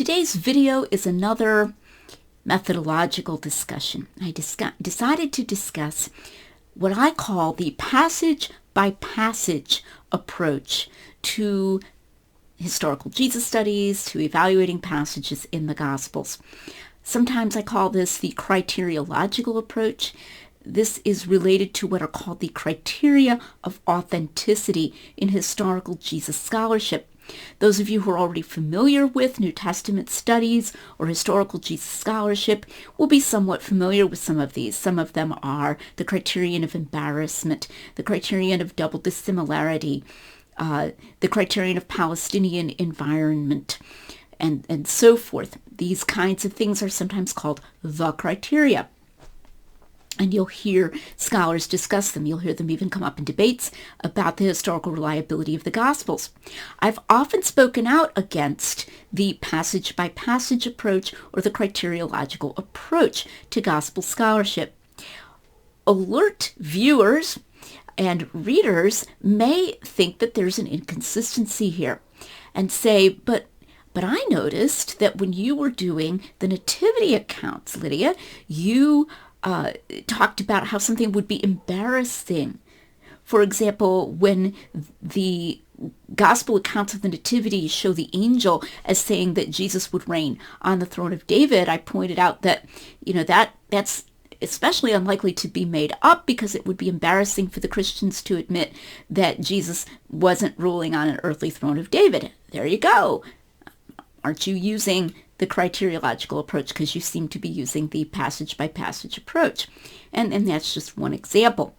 Today's video is another methodological discussion. I decided to discuss what I call the passage-by-passage approach to historical Jesus studies, to evaluating passages in the Gospels. Sometimes I call this the criteriological approach. This is related to what are called the criteria of authenticity in historical Jesus scholarship. Those of you who are already familiar with New Testament studies or historical Jesus scholarship will be somewhat familiar with some of these. Some of them are the criterion of embarrassment, the criterion of double dissimilarity, the criterion of Palestinian environment, and so forth. These kinds of things are sometimes called the criteria. And you'll hear scholars discuss them. You'll hear them even come up in debates about the historical reliability of the Gospels. I've often spoken out against the passage-by-passage approach or the criteriological approach to Gospel scholarship. Alert viewers and readers may think that there's an inconsistency here and say, but I noticed that when you were doing the nativity accounts, Lydia, you talked about how something would be embarrassing. For example, when the gospel accounts of the nativity show the angel as saying that Jesus would reign on the throne of David, I pointed out that, that's especially unlikely to be made up because it would be embarrassing for the Christians to admit that Jesus wasn't ruling on an earthly throne of David. There you go. Aren't you using the criteriological approach, because you seem to be using the passage-by-passage approach? And that's just one example.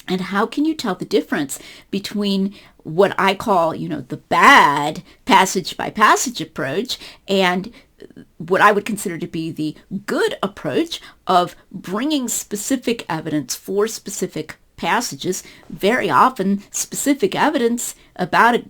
And how can you tell the difference between what I call, the bad passage-by-passage approach and what I would consider to be the good approach of bringing specific evidence for specific passages, very often specific evidence about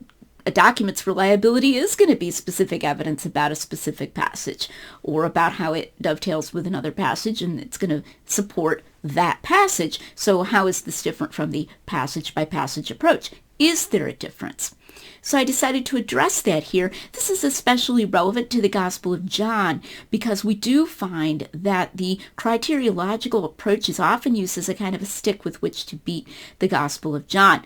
a document's reliability is going to be specific evidence about a specific passage or about how it dovetails with another passage, and it's going to support that passage. So how is this different from the passage-by-passage approach? Is there a difference? So I decided to address that here. This is especially relevant to the Gospel of John because we do find that the criteriological approach is often used as a kind of a stick with which to beat the Gospel of John,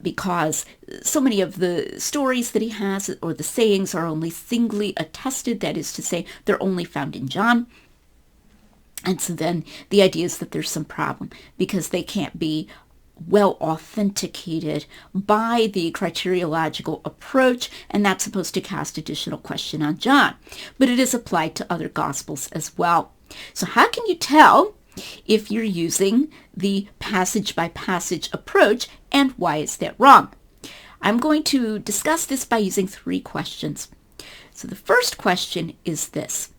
because so many of the stories that he has or the sayings are only singly attested, that is to say, they're only found in John. And so then the idea is that there's some problem because they can't be well authenticated by the criteriological approach, and that's supposed to cast additional question on John. But it is applied to other Gospels as well. So how can you tell if you're using the passage-by-passage approach, and why is that wrong? I'm going to discuss this by using 3 questions. So the first question is this.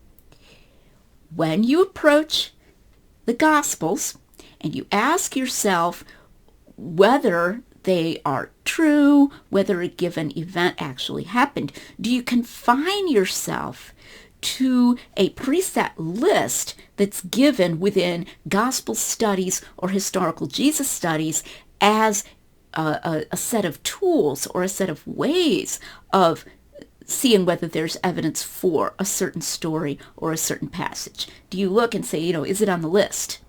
When you approach the Gospels and you ask yourself whether they are true, whether a given event actually happened, do you confine yourself to a preset list that's given within gospel studies or historical Jesus studies as a set of tools or a set of ways of seeing whether there's evidence for a certain story or a certain passage? Do you look and say, is it on the list?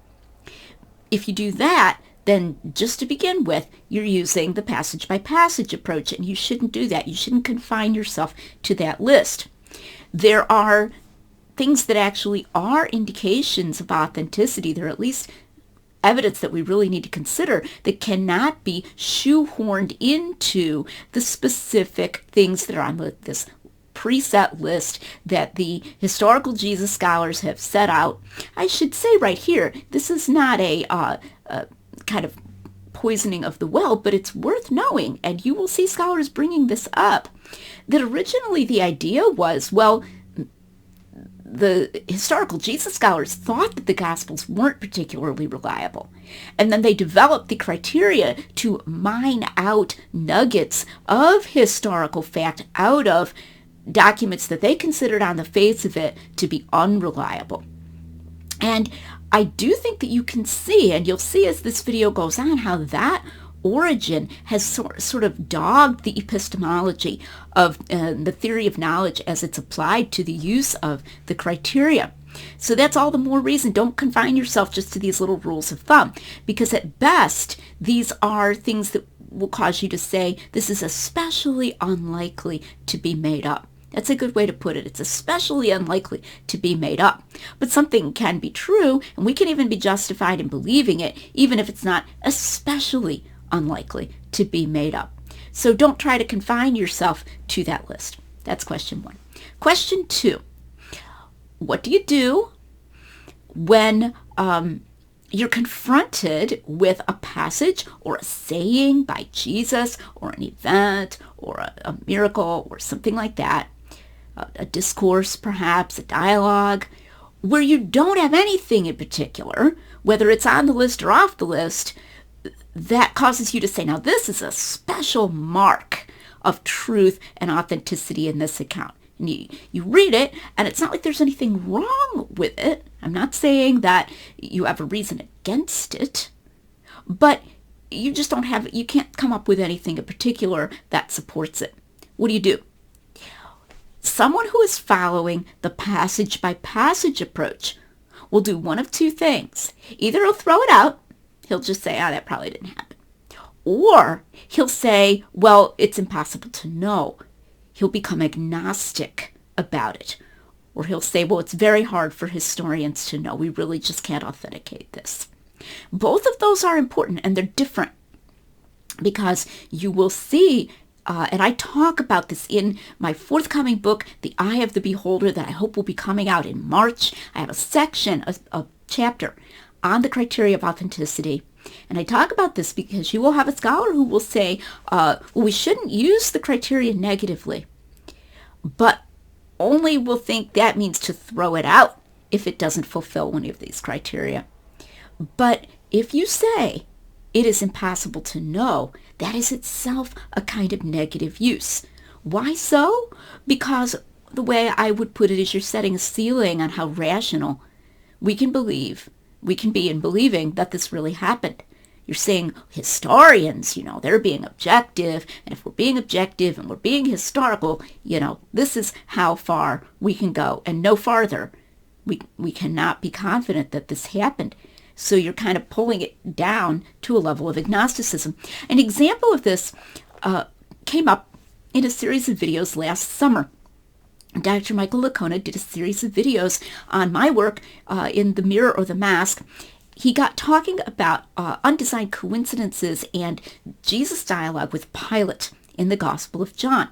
If you do that, then just to begin with, you're using the passage-by-passage approach, and you shouldn't do that. You shouldn't confine yourself to that list. There are things that actually are indications of authenticity. There are at least evidence that we really need to consider that cannot be shoehorned into the specific things that are on this preset list that the historical Jesus scholars have set out. I should say right here, this is not a kind of poisoning of the well, but it's worth knowing, and you will see scholars bringing this up, that originally the idea was, the historical Jesus scholars thought that the Gospels weren't particularly reliable. And then they developed the criteria to mine out nuggets of historical fact out of documents that they considered on the face of it to be unreliable. And I do think that you can see, and you'll see as this video goes on, how that Origen has sort of dogged the epistemology of the theory of knowledge as it's applied to the use of the criteria. So that's all the more reason. Don't confine yourself just to these little rules of thumb, because at best, these are things that will cause you to say, this is especially unlikely to be made up. That's a good way to put it. It's especially unlikely to be made up. But something can be true, and we can even be justified in believing it, even if it's not especially unlikely to be made up. So don't try to confine yourself to that list. That's question 1. Question 2. What do you do when you're confronted with a passage or a saying by Jesus or an event or a miracle or something like that, a discourse perhaps, a dialogue, where you don't have anything in particular, whether it's on the list or off the list, that causes you to say, now this is a special mark of truth and authenticity in this account. And you read it, and it's not like there's anything wrong with it. I'm not saying that you have a reason against it, but you just don't have, you can't come up with anything in particular that supports it. What do? Someone who is following the passage-by-passage approach will do one of two things. Either he'll throw it out, he'll just say, that probably didn't happen. Or he'll say, well, it's impossible to know. He'll become agnostic about it. Or he'll say, well, it's very hard for historians to know. We really just can't authenticate this. Both of those are important, and they're different, because you will see, and I talk about this in my forthcoming book, The Eye of the Beholder, that I hope will be coming out in March. I have a section, a chapter on the criteria of authenticity. And I talk about this because you will have a scholar who will say, well, we shouldn't use the criteria negatively, but only will think that means to throw it out if it doesn't fulfill one of these criteria. But if you say it is impossible to know, that is itself a kind of negative use. Why so? Because the way I would put it is you're setting a ceiling on how rational we can be in believing that this really happened. You're saying historians, they're being objective, and if we're being objective and we're being historical, this is how far we can go, and no farther. We cannot be confident that this happened. So you're kind of pulling it down to a level of agnosticism. An example of this came up in a series of videos last summer. Dr. Michael Licona did a series of videos on my work in The Mirror or the Mask. He got talking about undesigned coincidences and Jesus' dialogue with Pilate in the Gospel of John.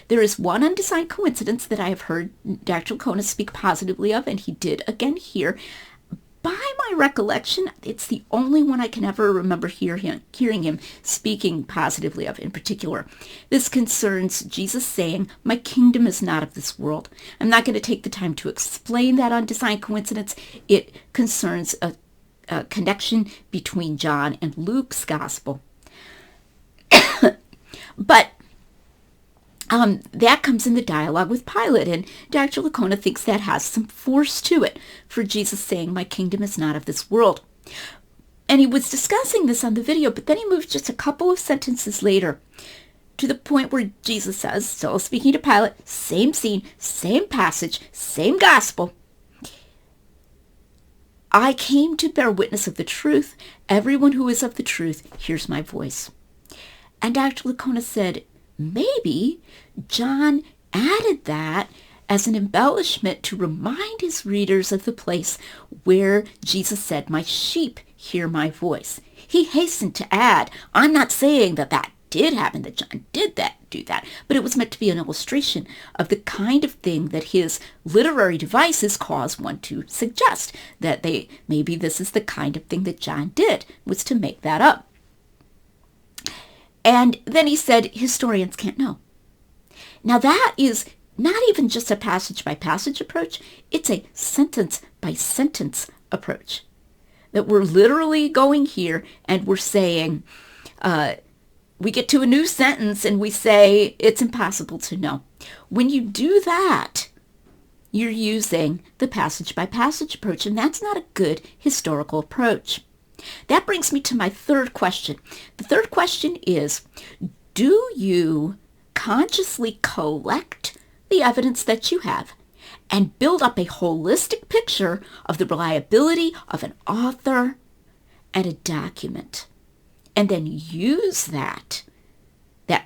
There is one undesigned coincidence that I have heard Dr. Licona speak positively of, and he did again here. By my recollection, it's the only one I can ever remember hearing him speaking positively of in particular. This concerns Jesus saying, "My kingdom is not of this world." I'm not going to take the time to explain that undesigned coincidence. It concerns a connection between John and Luke's gospel. But that comes in the dialogue with Pilate, and Dr. Licona thinks that has some force to it for Jesus saying, "My kingdom is not of this world." And he was discussing this on the video, but then he moved just a couple of sentences later to the point where Jesus says, still speaking to Pilate, same scene, same passage, same gospel, "I came to bear witness of the truth. Everyone who is of the truth hears my voice." And Dr. Licona said, maybe John added that as an embellishment to remind his readers of the place where Jesus said, "My sheep hear my voice." He hastened to add, I'm not saying that that did happen, that John did do that, but it was meant to be an illustration of the kind of thing that his literary devices cause one to suggest, that maybe this is the kind of thing that John did, was to make that up. And then he said, historians can't know. Now that is not even just a passage-by-passage approach, it's a sentence-by-sentence approach. That we're literally going here and we're saying, we get to a new sentence and we say, it's impossible to know. When you do that, you're using the passage-by-passage approach, and that's not a good historical approach. That brings me to my third question. The third question is, do you consciously collect the evidence that you have and build up a holistic picture of the reliability of an author and a document, and then use that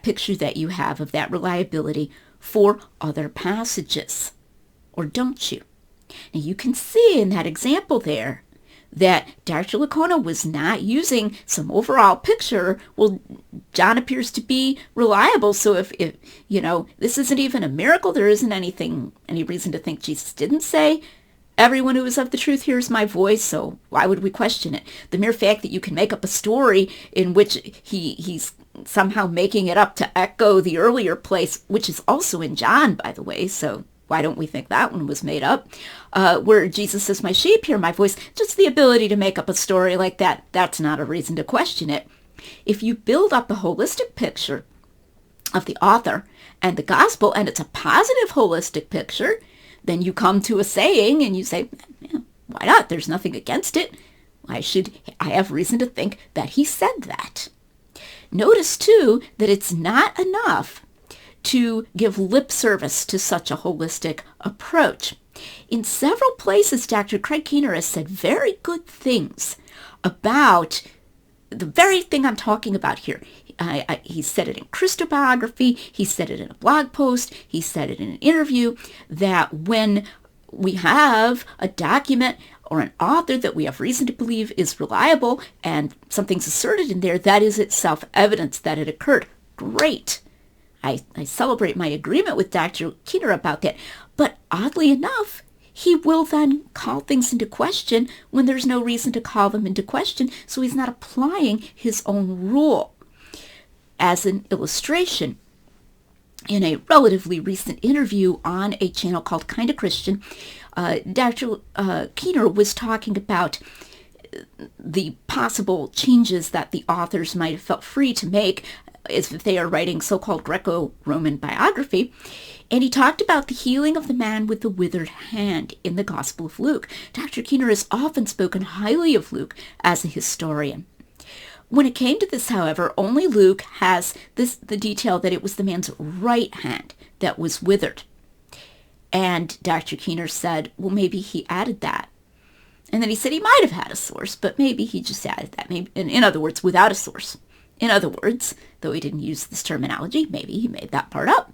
picture that you have of that reliability for other passages? Or don't you? Now you can see in that example there that Dr. Licona was not using some overall picture. Well, John appears to be reliable, so if this isn't even a miracle, there isn't any reason to think Jesus didn't say, everyone who is of the truth hears my voice, so why would we question it? The mere fact that you can make up a story in which he's somehow making it up to echo the earlier place, which is also in John, by the way, so why don't we think that one was made up? Where Jesus says, my sheep hear my voice. Just the ability to make up a story like that, that's not a reason to question it. If you build up a holistic picture of the author and the gospel, and it's a positive holistic picture, then you come to a saying and you say, yeah, why not? There's nothing against it. Why should I have reason to think that he said that? Notice, too, that it's not enough to give lip service to such a holistic approach. In several places, Dr. Craig Keener has said very good things about the very thing I'm talking about here. He said it in Christobiography, he said it in a blog post, he said it in an interview, that when we have a document or an author that we have reason to believe is reliable and something's asserted in there, that is itself evidence that it occurred. Great. I celebrate my agreement with Dr. Keener about that. But oddly enough, he will then call things into question when there's no reason to call them into question, so he's not applying his own rule. As an illustration, in a relatively recent interview on a channel called Kinda Christian, Dr. Keener was talking about the possible changes that the authors might have felt free to make if they are writing so-called Greco-Roman biography. And he talked about the healing of the man with the withered hand in the Gospel of Luke. Dr. Keener has often spoken highly of Luke as a historian. When it came to this, however, only Luke has the detail that it was the man's right hand that was withered. And Dr. Keener said, well, maybe he added that. And then he said he might have had a source, but maybe he just added that. Maybe, in other words, without a source. In other words, though he didn't use this terminology, maybe he made that part up,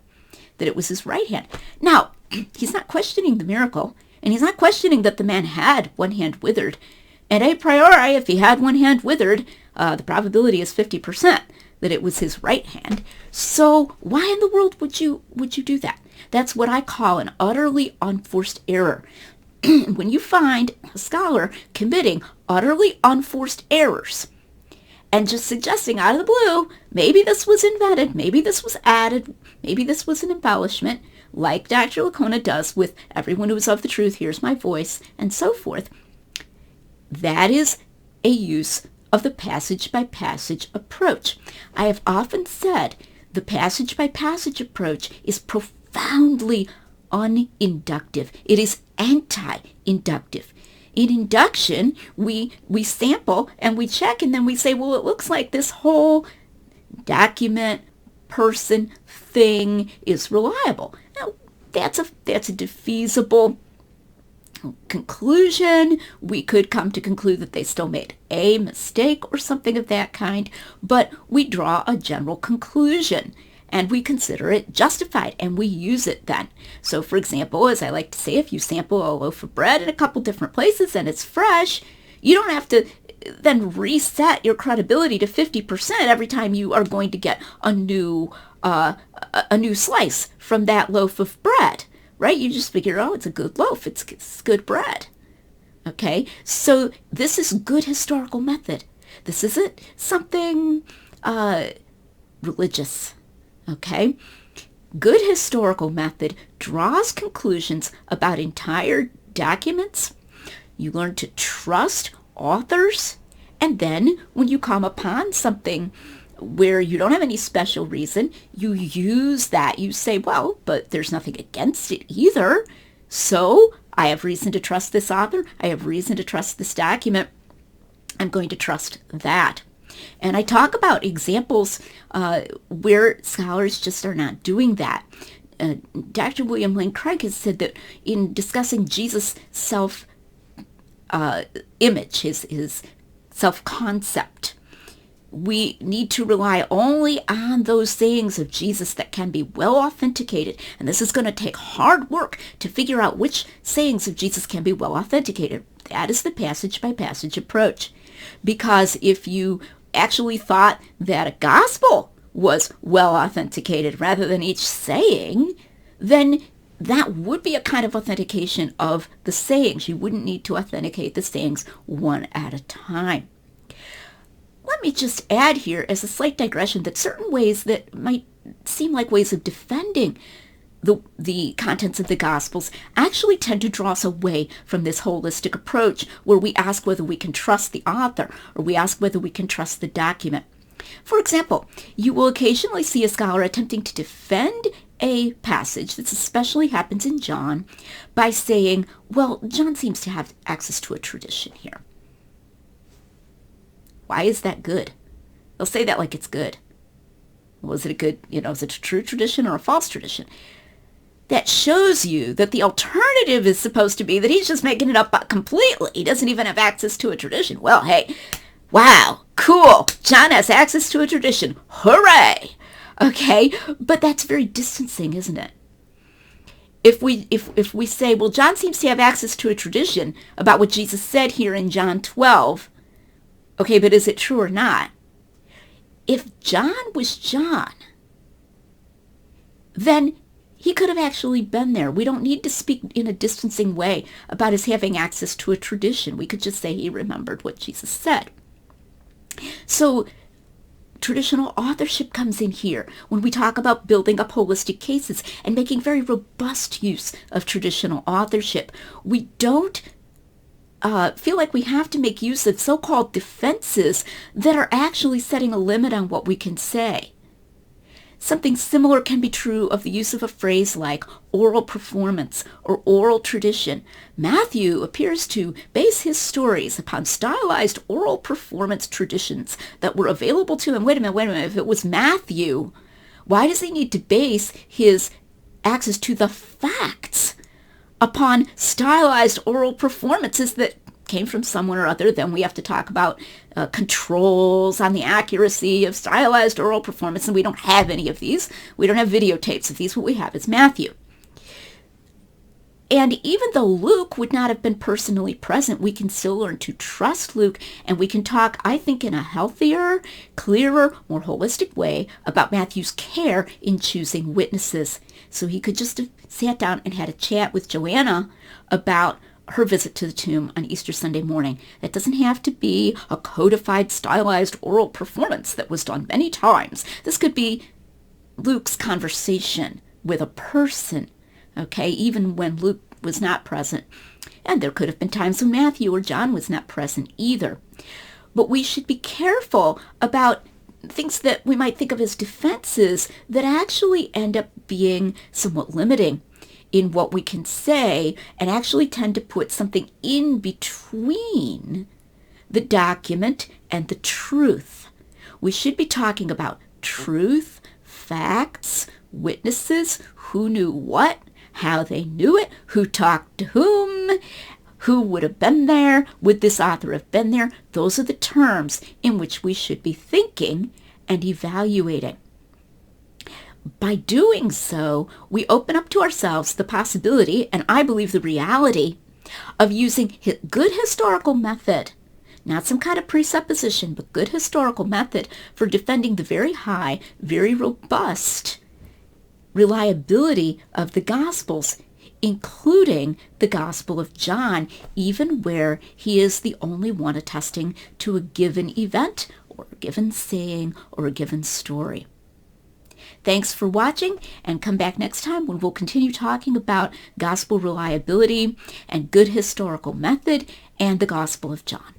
that it was his right hand. Now, he's not questioning the miracle, and he's not questioning that the man had one hand withered. And a priori, if he had one hand withered, the probability is 50% that it was his right hand. So why in the world would you do that? That's what I call an utterly unforced error. When you find a scholar committing utterly unforced errors, and just suggesting out of the blue, maybe this was invented, maybe this was added, maybe this was an embellishment, like Dr. Licona does with everyone who is of the truth hears my voice, and so forth. That is a use of the passage-by-passage approach. I have often said the passage-by-passage approach is profoundly uninductive. It is anti-inductive. In induction, we sample and we check, and then we say, well, it looks like this whole document, person, thing is reliable. Now, that's a defeasible conclusion. We could come to conclude that they still made a mistake or something of that kind, but we draw a general conclusion and we consider it justified, and we use it then. So, for example, as I like to say, if you sample a loaf of bread in a couple different places and it's fresh, you don't have to then reset your credibility to 50% every time you are going to get a new slice from that loaf of bread, right? You just figure, oh, it's a good loaf, it's good bread. Okay, so this is good historical method. This isn't something religious. Okay, good historical method draws conclusions about entire documents. You learn to trust authors, and then when you come upon something where you don't have any special reason, you use that. You say, well, but there's nothing against it either, so I have reason to trust this author. I have reason to trust this document. I'm going to trust that. And I talk about examples where scholars just are not doing that. Dr. William Lane Craig has said that in discussing Jesus' self-image, his self-concept, we need to rely only on those sayings of Jesus that can be well authenticated. And this is going to take hard work to figure out which sayings of Jesus can be well authenticated. That is the passage-by-passage approach. Because if you actually thought that a gospel was well authenticated rather than each saying, then that would be a kind of authentication of the sayings. You wouldn't need to authenticate the sayings one at a time. Let me just add here as a slight digression that certain ways that might seem like ways of defending the contents of the Gospels actually tend to draw us away from this holistic approach where we ask whether we can trust the author or we ask whether we can trust the document. For example, you will occasionally see a scholar attempting to defend a passage, this especially happens in John, by saying, well, John seems to have access to a tradition here. Why is that good? They'll say that like it's good. Was it a good, is it a true tradition or a false tradition? That shows you that the alternative is supposed to be that he's just making it up completely. He doesn't even have access to a tradition. Well, hey, wow, cool. John has access to a tradition. Hooray! Okay, but that's very distancing, isn't it? If we say, well, John seems to have access to a tradition about what Jesus said here in John 12, okay, but is it true or not? If John was John, then he could have actually been there. We don't need to speak in a distancing way about his having access to a tradition. We could just say he remembered what Jesus said. So traditional authorship comes in here when we talk about building up holistic cases and making very robust use of traditional authorship. We don't feel like we have to make use of so-called defenses that are actually setting a limit on what we can say. Something similar can be true of the use of a phrase like oral performance or oral tradition. Matthew appears to base his stories upon stylized oral performance traditions that were available to him. Wait a minute. If it was Matthew, why does he need to base his access to the facts upon stylized oral performances that came from someone or other? Then we have to talk about controls on the accuracy of stylized oral performance, and we don't have any of these. We don't have videotapes of these. What we have is Matthew. And even though Luke would not have been personally present, we can still learn to trust Luke, and we can talk, I think, in a healthier, clearer, more holistic way about Matthew's care in choosing witnesses. So he could just have sat down and had a chat with Joanna about her visit to the tomb on Easter Sunday morning. That doesn't have to be a codified, stylized oral performance that was done many times. This could be Luke's conversation with a person, okay, even when Luke was not present. And there could have been times when Matthew or John was not present either. But we should be careful about things that we might think of as defenses that actually end up being somewhat limiting in what we can say and actually tend to put something in between the document and the truth. We should be talking about truth, facts, witnesses, who knew what, how they knew it, who talked to whom, who would have been there, would this author have been there? Those are the terms in which we should be thinking and evaluating. By doing so, we open up to ourselves the possibility, and I believe the reality, of using good historical method, not some kind of presupposition, but good historical method for defending the very high, very robust reliability of the Gospels, including the Gospel of John, even where he is the only one attesting to a given event or a given saying or a given story. Thanks for watching, and come back next time when we'll continue talking about gospel reliability and good historical method and the Gospel of John.